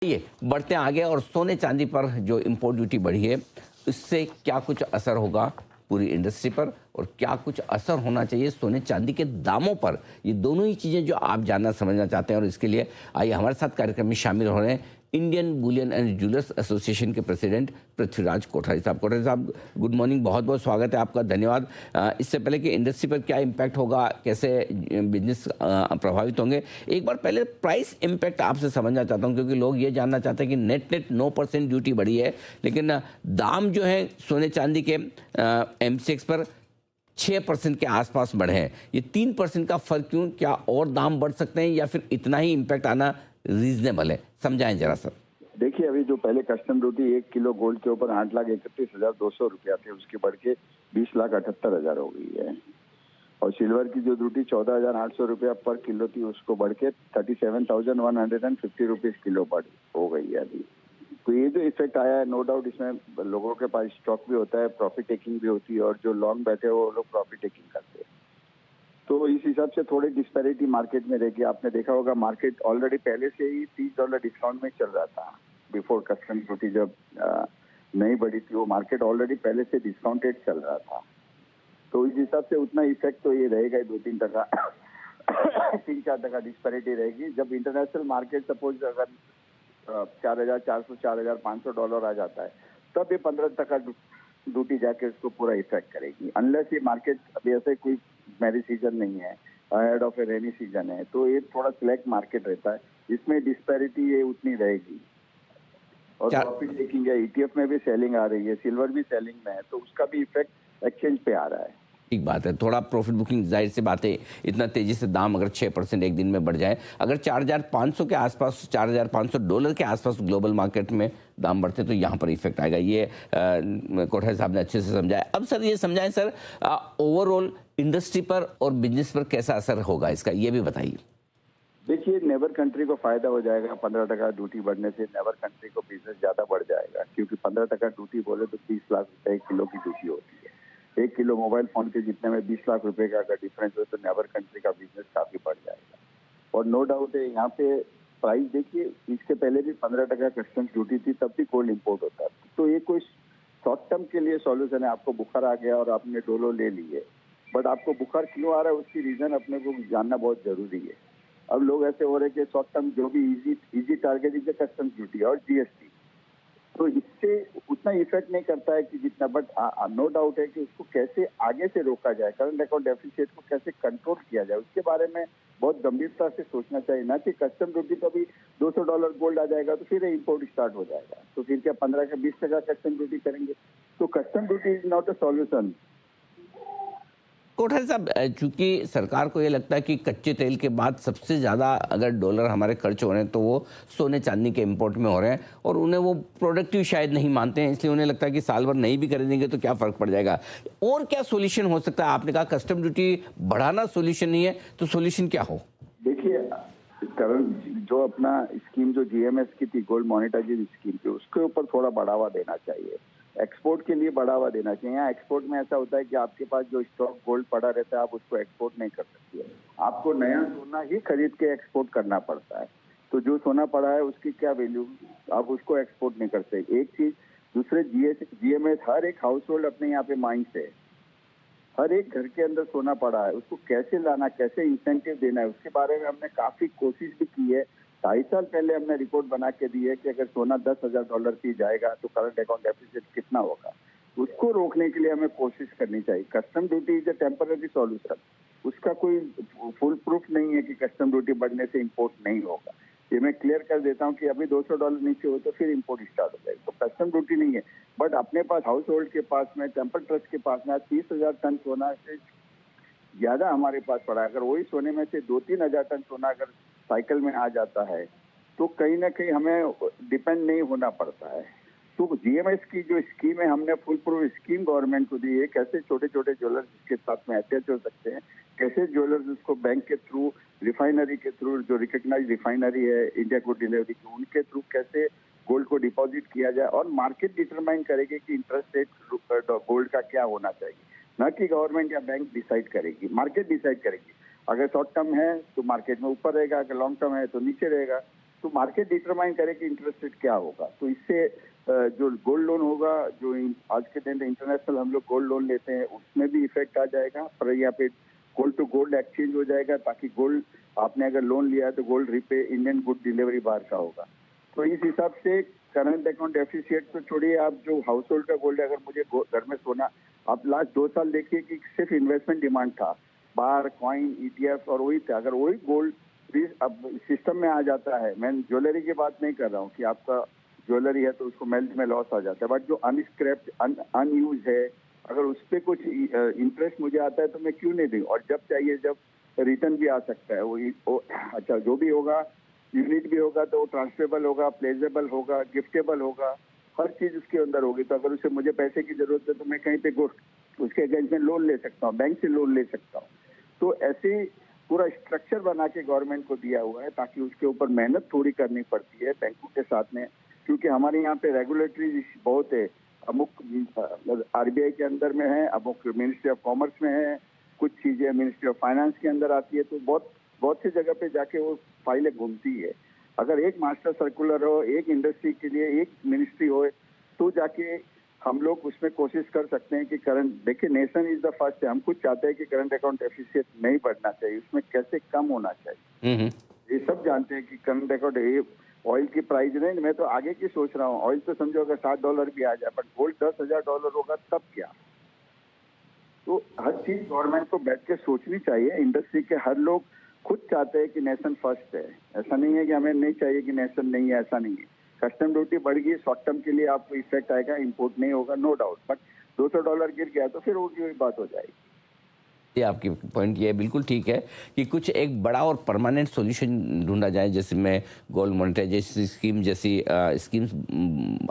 ये बढ़ते आगे और सोने चांदी पर जो इम्पोर्ट ड्यूटी बढ़ी है इससे क्या कुछ असर होगा पूरी इंडस्ट्री पर और क्या कुछ असर होना चाहिए सोने चांदी के दामों पर, ये दोनों ही चीज़ें जो आप जानना समझना चाहते हैं। और इसके लिए आइए हमारे साथ कार्यक्रम में शामिल हो रहे हैं Indian Boolean and jewellers association के प्रेसिडेंट पृथ्वीराज कोठारी साहब। कोठारी साहब, गुड मॉर्निंग, बहुत बहुत स्वागत है आपका, धन्यवाद। इससे पहले कि इंडस्ट्री पर क्या इम्पैक्ट होगा, कैसे बिजनेस प्रभावित होंगे, एक बार पहले प्राइस इम्पैक्ट आपसे समझना चाहता हूं, क्योंकि लोग ये जानना चाहते हैं कि नेट 9% ड्यूटी बढ़ी है, लेकिन दाम जो है सोने चांदी के MCX पर 6% के आसपास बढ़े हैं। ये 3% का फर्क क्यों? क्या और दाम बढ़ सकते हैं या फिर इतना ही इम्पैक्ट आना रीजनेबल है? समझाएं जरा सर। देखिए, अभी जो पहले कस्टम ड्यूटी 1 किलो गोल्ड के ऊपर 8,31,200 रुपया थे, उसकी बढ़ के 20,78,000 हो गई है। और सिल्वर की जो ड्यूटी 14,800 रुपया पर किलो थी, उसको बढ़ के 37,150 रुपीज किलो हो गई है अभी। तो ये जो इफेक्ट आया है, नो डाउट इसमें लोगों के पास स्टॉक भी होता है, प्रॉफिट टेकिंग भी होती है, और जो लॉन्ग बैठे हो वो लोग प्रॉफिट टेकिंग करते हैं। तो इस हिसाब से थोड़ी डिस्पैरिटी मार्केट में रहेगी। आपने देखा होगा मार्केट ऑलरेडी पहले से ही $30 डिस्काउंट में चल रहा था। बिफोर कस्टम ड्यूटी जब नहीं बढ़ी थी, वो मार्केट ऑलरेडी पहले से डिस्काउंटेड चल रहा था। तो इस हिसाब से उतना इफेक्ट तो ये रहेगा 2-3% 3-4% डिस्पैरिटी रहेगी। जब इंटरनेशनल मार्केट सपोज अगर $4,400-4,500 आ जाता है, तब ये 15% ड्यूटी जाके उसको पूरा इफेक्ट करेगी। अनलेस ये मार्केट अभी ऐसे कोई मैरिज सीजन नहीं है, ahead of A rainy season है, तो ये थोड़ा सिलेक्ट मार्केट रहता है, इसमें डिस्पैरिटी ये उतनी रहेगी। और प्रॉफिट टेकिंग है, ETF में भी सेलिंग आ रही है, सिल्वर भी सेलिंग में है, तो उसका भी इफेक्ट एक्सचेंज पे आ रहा है। ठीक बात है, थोड़ा प्रॉफिट बुकिंग, जाहिर सी बात है, इतना तेजी से दाम अगर 6% एक दिन में बढ़ जाए, अगर 4,500 के आसपास, $4,500 के आसपास ग्लोबल मार्केट में दाम बढ़ते तो यहाँ पर इफेक्ट आएगा। ये कोठारी साहब ने अच्छे से समझाया। अब सर ये समझाएं सर, ओवरऑल इंडस्ट्री पर और बिजनेस पर कैसा असर होगा इसका, ये भी बताइए। देखिए, नेबर कंट्री को फायदा हो जाएगा 15% ड्यूटी बढ़ने से। नेबर कंट्री को बिजनेस ज्यादा बढ़ जाएगा, क्योंकि 15% ड्यूटी बोले तो 20 लाख रुपए 1 किलो की ड्यूटी होती है। 1 किलो मोबाइल फोन के जितने में 20 लाख रुपए का अगर डिफरेंस हो, तो नेबर कंट्री का बिजनेस काफी बढ़ जाएगा। और नो डाउट है, यहाँ पे प्राइस देखिए, इसके पहले भी 15% कस्टम्स ड्यूटी थी, तब भी गोल्ड इम्पोर्ट होता था। तो ये कोई शॉर्ट टर्म के लिए सॉल्यूशन है। आपको बुखार आ गया और आपने डोलो ले लिए, बट आपको बुखार क्यों आ रहा है उसकी रीजन अपने को जानना बहुत जरूरी है। अब लोग ऐसे हो रहे हैं कि शॉर्ट टर्म जो भी इजी टारगेटिंग है कस्टम्स ड्यूटी और GST, तो इससे उतना इफेक्ट नहीं करता है कि जितना, बट नो डाउट है कि उसको कैसे आगे से रोका जाए, करंट अकाउंट डेफिसिट को कैसे कंट्रोल किया जाए, उसके बारे में बहुत गंभीरता से सोचना चाहिए। ना कि कस्टम ड्यूटी तो भी $200 गोल्ड आ जाएगा तो फिर इंपोर्ट स्टार्ट हो जाएगा, तो फिर क्या 15 का 20% कस्टम ड्यूटी करेंगे? तो custom duty is not a solution. Kothari साहब, चूंकि सरकार को ये लगता है कि कच्चे तेल के बाद सबसे ज़्यादा अगर डॉलर हमारे खर्च हो रहे हैं तो वो सोने चांदी के इंपोर्ट में हो रहे हैं, और उन्हें वो प्रोडक्टिव शायद नहीं मानते हैं, इसलिए उन्हें लगता है कि साल भर नहीं भी खरीदेंगे तो क्या फ़र्क पड़ जाएगा। और क्या सोल्यूशन हो सकता है? आपने कहा कस्टम ड्यूटी बढ़ाना सोल्यूशन नहीं है, तो सोल्यूशन क्या हो? देखिए, करंट जो अपना स्कीम जो GMS की थी, गोल्ड मोनेटाइजेशन स्कीम थी, उसके ऊपर थोड़ा बढ़ावा देना चाहिए। एक्सपोर्ट के लिए बढ़ावा देना चाहिए। यहाँ एक्सपोर्ट में ऐसा होता है कि आपके पास जो स्टॉक गोल्ड पड़ा रहता है, आप उसको एक्सपोर्ट नहीं कर सकते। आपको नया सोना ही खरीद के एक्सपोर्ट करना पड़ता है। तो जो सोना पड़ा है उसकी क्या वैल्यू, आप उसको एक्सपोर्ट नहीं करते। एक चीज, दूसरे GMS, हर एक हाउस होल्ड अपने यहाँ पे माइंड है, हर एक घर के अंदर सोना पड़ा है, उसको कैसे लाना, कैसे इंसेंटिव देना है, उसके बारे में हमने काफी कोशिश भी की है। 2.5 साल पहले हमने रिपोर्ट बना के दी है कि अगर सोना $10,000 की जाएगा तो करंट अकाउंट डेफिसिट कितना होगा। उसको रोकने के लिए हमें कोशिश करनी चाहिए। Custom duty is a temporary solution, उसका कोई फुल प्रूफ नहीं है कि कस्टम ड्यूटी बढ़ने से इंपोर्ट नहीं होगा। ये मैं क्लियर कर देता हूँ कि अभी $200 नीचे हो तो फिर इंपोर्ट स्टार्ट हो जाएगा। तो कस्टम ड्यूटी नहीं है, बट अपने पास हाउस होल्ड के पास में, टेम्पल ट्रस्ट के पास में 30,000 टन सोना से ज्यादा हमारे पास पड़ा है। अगर वही सोने में से 2-3 हजार टन सोना अगर साइकिल में आ जाता है, तो कहीं ना कहीं हमें डिपेंड नहीं होना पड़ता है। तो GMS की जो स्कीम है, हमने फुल प्रूफ स्कीम गवर्नमेंट को दी है, कैसे छोटे छोटे ज्वेलर्स के साथ में अटैच हो सकते हैं, कैसे ज्वेलर्स उसको बैंक के थ्रू, रिफाइनरी के थ्रू, जो रिकग्नाइज रिफाइनरी है इंडिया को डिलीवरी की, उनके थ्रू कैसे गोल्ड को डिपॉजिट किया जाए। और मार्केट डिटरमाइन करेगी कि इंटरेस्ट रेट गोल्ड का क्या होना चाहिए, न कि गवर्नमेंट या बैंक डिसाइड करेगी, मार्केट डिसाइड करेगी। अगर शॉर्ट टर्म है तो मार्केट में ऊपर रहेगा, अगर लॉन्ग टर्म है तो नीचे रहेगा। तो मार्केट डिटरमाइन करे कि इंटरेस्ट रेट क्या होगा। तो इससे जो गोल्ड लोन होगा, जो आज के दिन इंटरनेशनल हम लोग गोल्ड लोन लेते हैं, उसमें भी इफेक्ट आ जाएगा। पर यहाँ पे गोल्ड टू गोल्ड एक्सचेंज हो जाएगा, ताकि गोल्ड आपने अगर लोन लिया है तो gold repay Indian good delivery bar का होगा। तो इस हिसाब से करंट अकाउंट डेफिसिट तो छोड़िए, आप जो हाउस होल्ड का गोल्ड है, अगर मुझे घर में सोना, आप लास्ट 2 साल देखिए कि सिर्फ इन्वेस्टमेंट डिमांड था, बार, कॉइन, ईटीएफ और वही था। अगर वही गोल्ड भी अब सिस्टम में आ जाता है, मैं ज्वेलरी की बात नहीं कर रहा हूँ कि आपका ज्वेलरी है तो उसको मेल्ट में लॉस आ जाता है, बट जो अनस्क्रैप्ड अनयूज है, अगर उस पर कुछ इंटरेस्ट मुझे आता है तो मैं क्यों नहीं दूँ। और जब चाहिए जब रिटर्न भी आ सकता है वो अच्छा जो भी होगा, यूनिट भी होगा तो ट्रांसफरेबल होगा, प्लेजेबल होगा, गिफ्टेबल होगा, हर चीज उसके अंदर होगी। तो अगर उसे मुझे पैसे की जरूरत है तो मैं कहीं पे उसके अगेंस्ट में लोन ले सकता हूँ, बैंक से लोन ले सकता हूँ। तो ऐसे पूरा स्ट्रक्चर बना के गवर्नमेंट को दिया हुआ है, ताकि उसके ऊपर मेहनत थोड़ी करनी पड़ती है बैंकों के साथ में, क्योंकि हमारे यहाँ पे रेगुलेटरी बहुत है। अमुक आरबीआई के अंदर में है, अमुक मिनिस्ट्री ऑफ कॉमर्स में है, कुछ चीजें मिनिस्ट्री ऑफ फाइनेंस के अंदर आती है। तो बहुत सी जगह पे जाके वो फाइलें घूमती है। अगर एक मास्टर सर्कुलर हो, एक इंडस्ट्री के लिए एक मिनिस्ट्री हो, तो जाके हम लोग उसमें कोशिश कर सकते हैं कि करंट, देखिए नेशन इज द फर्स्ट है, हम खुद चाहते हैं कि करंट अकाउंट डेफिसिट नहीं बढ़ना चाहिए, उसमें कैसे कम होना चाहिए। ये सब जानते हैं कि करंट अकाउंट, ऑयल की प्राइस नहीं, मैं तो आगे की सोच रहा हूँ। ऑयल तो समझो अगर $7 भी आ जाए, बट गोल्ड $10,000 होगा तब क्या। तो हर चीज गवर्नमेंट को बैठ के सोचनी चाहिए। इंडस्ट्री के हर लोग खुद चाहते हैं कि नेशन फर्स्ट है, ऐसा नहीं है कि हमें नहीं चाहिए कि नेशन नहीं है, ऐसा नहीं है। कस्टम ड्यूटी बढ़ गई, शॉर्ट टर्म के लिए आपको इफेक्ट आएगा, इंपोर्ट नहीं होगा, नो डाउट, बट $200 गिर गया तो फिर वो की बात हो जाएगी। ये आपकी पॉइंट ये बिल्कुल ठीक है कि कुछ एक बड़ा और परमानेंट सॉल्यूशन ढूंढा जाए, जैसे में गोल्ड मोनेटाइजेशन स्कीम जैसी स्कीम्स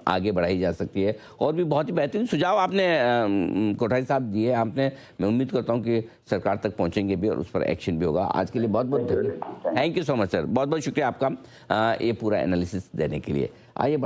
आगे बढ़ाई जा सकती है। और भी बहुत ही बेहतरीन सुझाव आपने कोठारी साहब दिए आपने, मैं उम्मीद करता हूं कि सरकार तक पहुंचेंगे भी और उस पर एक्शन भी होगा। आज के लिए बहुत बहुत धन्यवाद, thank you so much sir, बहुत बहुत शुक्रिया आपका ये पूरा एनालिसिस देने के लिए। आइए